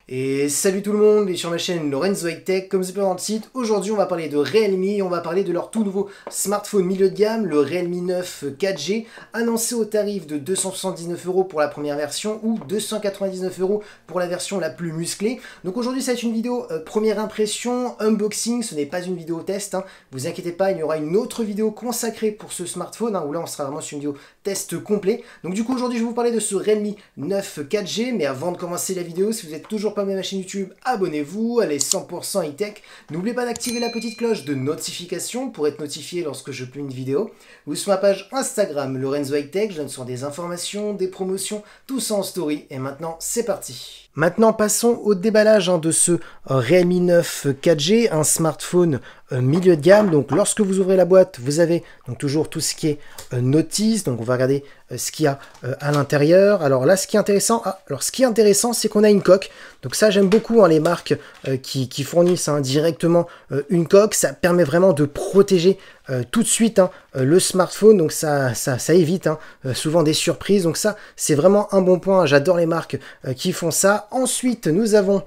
Et salut tout le monde, et sur ma chaîne Lorenzo High Tech, comme c'est pas dans le site, aujourd'hui on va parler de Realme, on va parler de leur tout nouveau smartphone milieu de gamme, le Realme 9 4G, annoncé au tarif de 279 € pour la première version ou 299 € pour la version la plus musclée. Donc aujourd'hui ça va être une vidéo première impression, unboxing, ce n'est pas une vidéo test, vous inquiétez pas, il y aura une autre vidéo consacrée pour ce smartphone, où là on sera vraiment sur une vidéo test complet. Donc du coup aujourd'hui je vais vous parler de ce Realme 9 4G, mais avant de commencer la vidéo, si vous êtes toujours pas abonné à ma chaîne YouTube, abonnez-vous, allez 100% high-tech. N'oubliez pas d'activer la petite cloche de notification pour être notifié lorsque je publie une vidéo. Ou sur ma page Instagram Lorenzo High Tech, je donne sur des informations, des promotions, tout ça en story. Et maintenant, c'est parti. Maintenant, passons au déballage de ce Realme 9 4G, un smartphone milieu de gamme. Donc, lorsque vous ouvrez la boîte, vous avez donc toujours tout ce qui est notice. Donc, on va regarder ce qu'il y a à l'intérieur. Alors là, ce qui est intéressant, c'est qu'on a une coque. Donc ça, j'aime beaucoup les marques qui fournissent directement une coque. Ça permet vraiment de protéger tout de suite le smartphone. Donc ça évite souvent des surprises. Donc ça, c'est vraiment un bon point. J'adore les marques qui font ça. Ensuite, nous avons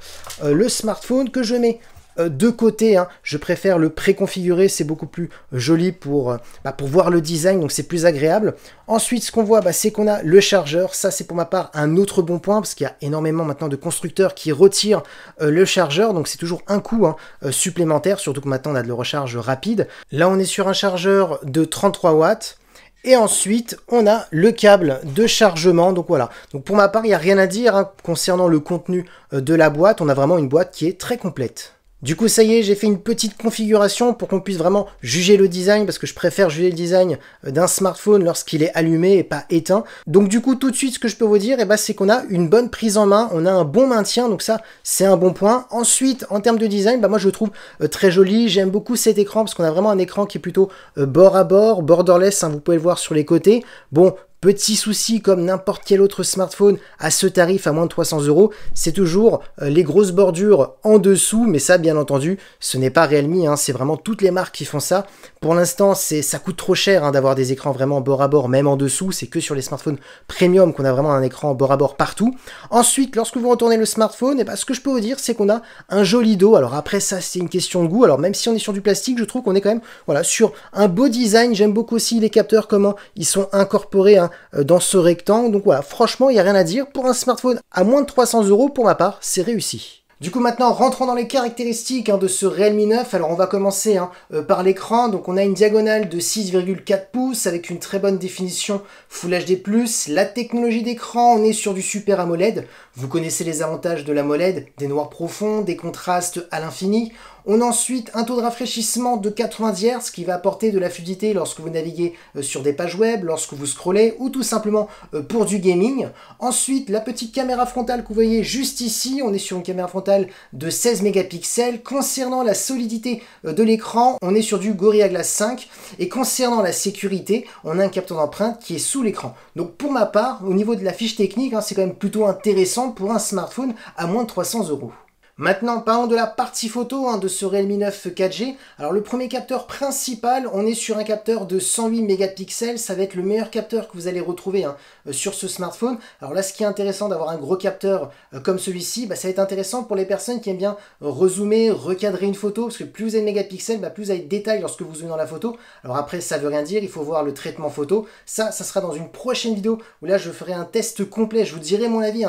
le smartphone que je mets de côté, je préfère le préconfigurer, c'est beaucoup plus joli pour voir le design, donc c'est plus agréable. Ensuite, ce qu'on voit, c'est qu'on a le chargeur. Ça, c'est pour ma part un autre bon point, parce qu'il y a énormément maintenant de constructeurs qui retirent le chargeur, donc c'est toujours un coût supplémentaire, surtout que maintenant on a de la recharge rapide. Là, on est sur un chargeur de 33 watts. Et ensuite, on a le câble de chargement. Donc voilà. Donc pour ma part, il n'y a rien à dire concernant le contenu de la boîte. On a vraiment une boîte qui est très complète. Du coup, ça y est, j'ai fait une petite configuration pour qu'on puisse vraiment juger le design, parce que je préfère juger le design d'un smartphone lorsqu'il est allumé et pas éteint. Donc du coup, tout de suite, ce que je peux vous dire, c'est qu'on a une bonne prise en main, on a un bon maintien, donc ça, c'est un bon point. Ensuite, en termes de design, moi je le trouve très joli, j'aime beaucoup cet écran, parce qu'on a vraiment un écran qui est plutôt bord à bord, borderless, vous pouvez le voir sur les côtés. Bon, petit souci, comme n'importe quel autre smartphone à ce tarif à moins de 300 €, c'est toujours les grosses bordures en dessous, mais ça bien entendu, ce n'est pas Realme, c'est vraiment toutes les marques qui font ça. Pour l'instant, ça coûte trop cher d'avoir des écrans vraiment bord à bord, même en dessous, c'est que sur les smartphones premium qu'on a vraiment un écran bord à bord partout. Ensuite, lorsque vous retournez le smartphone, ce que je peux vous dire, c'est qu'on a un joli dos. Alors après, ça c'est une question de goût, alors même si on est sur du plastique, je trouve qu'on est quand même sur un beau design. J'aime beaucoup aussi les capteurs, comment ils sont incorporés dans ce rectangle. Donc voilà, franchement, il n'y a rien à dire. Pour un smartphone à moins de 300 €, pour ma part, c'est réussi. Du coup, maintenant, rentrons dans les caractéristiques de ce Realme 9. Alors, on va commencer par l'écran. Donc, on a une diagonale de 6,4 pouces avec une très bonne définition Full HD+. La technologie d'écran, on est sur du Super AMOLED. Vous connaissez les avantages de l'AMOLED, des noirs profonds, des contrastes à l'infini. On a ensuite un taux de rafraîchissement de 90 Hz qui va apporter de la fluidité lorsque vous naviguez sur des pages web, lorsque vous scrollez ou tout simplement pour du gaming. Ensuite, la petite caméra frontale que vous voyez juste ici, on est sur une caméra frontale de 16 mégapixels. Concernant la solidité de l'écran, on est sur du Gorilla Glass 5. Et concernant la sécurité, on a un capteur d'empreinte qui est sous l'écran. Donc pour ma part, au niveau de la fiche technique, c'est quand même plutôt intéressant pour un smartphone à moins de 300 €. Maintenant, parlons de la partie photo de ce Realme 9 4G. Alors le premier capteur principal, on est sur un capteur de 108 mégapixels. Ça va être le meilleur capteur que vous allez retrouver sur ce smartphone. Alors là, ce qui est intéressant d'avoir un gros capteur comme celui-ci, ça va être intéressant pour les personnes qui aiment bien rezoomer, recadrer une photo, parce que plus vous avez de mégapixels, plus vous avez de détails lorsque vous zoomez dans la photo. Alors après, ça veut rien dire, il faut voir le traitement photo. Ça sera dans une prochaine vidéo où là, je ferai un test complet. Je vous dirai mon avis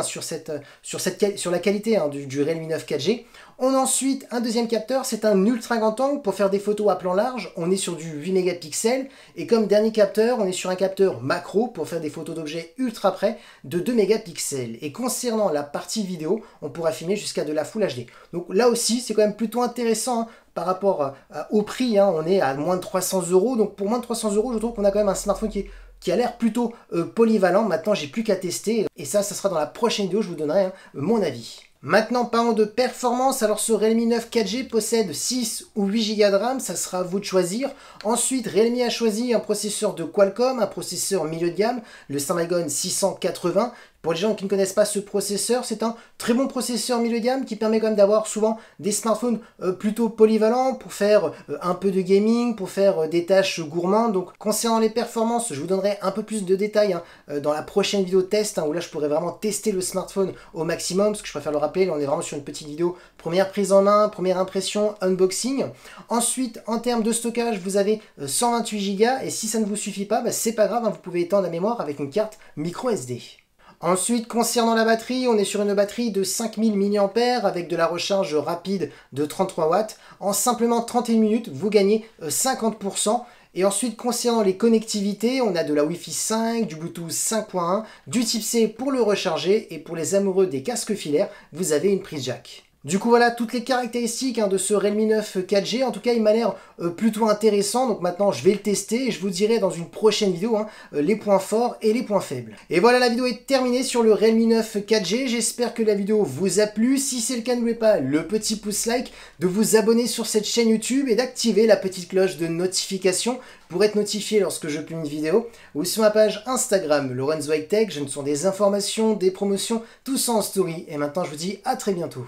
sur la qualité du Realme 9 4G. On a ensuite un deuxième capteur, c'est un ultra grand angle pour faire des photos à plan large. On est sur du 8 mégapixels. Et comme dernier capteur, on est sur un capteur macro pour faire des photos d'objets ultra près de 2 mégapixels. Et concernant la partie vidéo, on pourra filmer jusqu'à de la Full HD. Donc là aussi, c'est quand même plutôt intéressant par rapport au prix. On est à moins de 300 €. Donc pour moins de 300 €, je trouve qu'on a quand même un smartphone qui a l'air plutôt polyvalent. Maintenant, j'ai plus qu'à tester. Et ça sera dans la prochaine vidéo, je vous donnerai mon avis. Maintenant, parlons de performance. Alors, ce Realme 9 4G possède 6 ou 8 Go de RAM, ça sera à vous de choisir. Ensuite, Realme a choisi un processeur de Qualcomm, un processeur milieu de gamme, le Snapdragon 680, Pour les gens qui ne connaissent pas ce processeur, c'est un très bon processeur milieu de gamme qui permet quand même d'avoir souvent des smartphones plutôt polyvalents pour faire un peu de gaming, pour faire des tâches gourmandes. Donc concernant les performances, je vous donnerai un peu plus de détails dans la prochaine vidéo test, où là je pourrais vraiment tester le smartphone au maximum, parce que je préfère le rappeler, là on est vraiment sur une petite vidéo première prise en main, première impression, unboxing. Ensuite, en termes de stockage, vous avez 128 Go, et si ça ne vous suffit pas, c'est pas grave, vous pouvez étendre la mémoire avec une carte micro SD. Ensuite, concernant la batterie, on est sur une batterie de 5000 mAh avec de la recharge rapide de 33 watts. En simplement 31 minutes, vous gagnez 50%. Et ensuite, concernant les connectivités, on a de la Wi-Fi 5, du Bluetooth 5.1, du type C pour le recharger, et pour les amoureux des casques filaires, vous avez une prise jack. Du coup voilà toutes les caractéristiques de ce Realme 9 4G. En tout cas il m'a l'air plutôt intéressant, donc maintenant je vais le tester et je vous dirai dans une prochaine vidéo les points forts et les points faibles. Et voilà, la vidéo est terminée sur le Realme 9 4G, j'espère que la vidéo vous a plu. Si c'est le cas, n'oubliez pas le petit pouce like, de vous abonner sur cette chaîne YouTube et d'activer la petite cloche de notification pour être notifié lorsque je publie une vidéo, ou sur ma page Instagram Lorenzo High Tech. Je ne sont des informations, des promotions, tout ça en story. Et maintenant je vous dis à très bientôt.